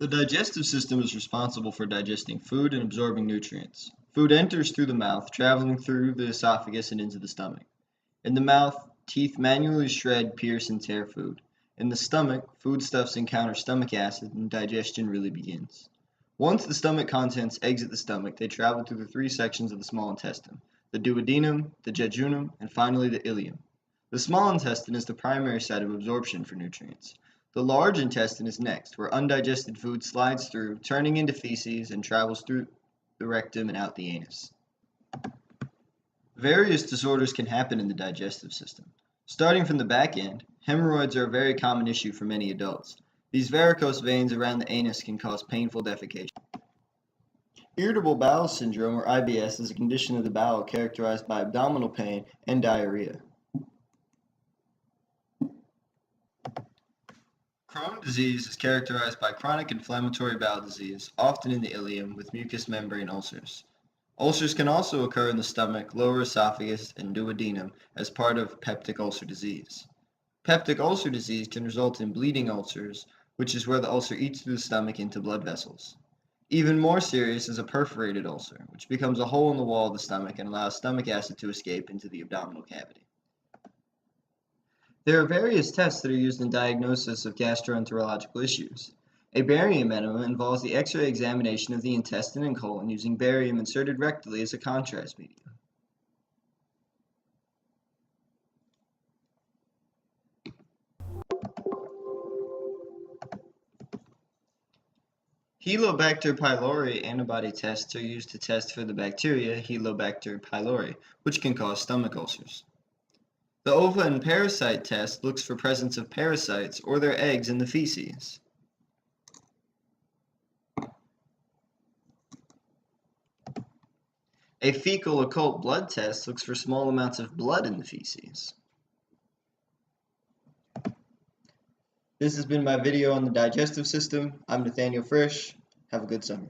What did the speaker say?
The digestive system is responsible for digesting food and absorbing nutrients. Food enters through the mouth, traveling through the esophagus and into the stomach. In the mouth, teeth manually shred, pierce, and tear food. In the stomach, foodstuffs encounter stomach acid and digestion really begins. Once the stomach contents exit the stomach, they travel through the three sections of the small intestine: the duodenum, the jejunum, and finally the ileum. The small intestine is the primary site of absorption for nutrients. The large intestine is next, where undigested food slides through, turning into feces, and travels through the rectum and out the anus. Various disorders can happen in the digestive system. Starting from the back end, hemorrhoids are a very common issue for many adults. These varicose veins around the anus can cause painful defecation. Irritable bowel syndrome, or IBS, is a condition of the bowel characterized by abdominal pain and diarrhea. Crohn's disease is characterized by chronic inflammatory bowel disease, often in the ileum, with mucous membrane ulcers. Ulcers can also occur in the stomach, lower esophagus, and duodenum as part of peptic ulcer disease. Peptic ulcer disease can result in bleeding ulcers, which is where the ulcer eats through the stomach into blood vessels. Even more serious is a perforated ulcer, which becomes a hole in the wall of the stomach and allows stomach acid to escape into the abdominal cavity. There are various tests that are used in diagnosis of gastroenterological issues. A barium enema involves the X-ray examination of the intestine and colon using barium inserted rectally as a contrast medium. Helicobacter pylori antibody tests are used to test for the bacteria Helicobacter pylori, which can cause stomach ulcers. The ova and parasite test looks for presence of parasites or their eggs in the feces. A fecal occult blood test looks for small amounts of blood in the feces. This has been my video on the digestive system. I'm Nathaniel Frisch. Have a good summer.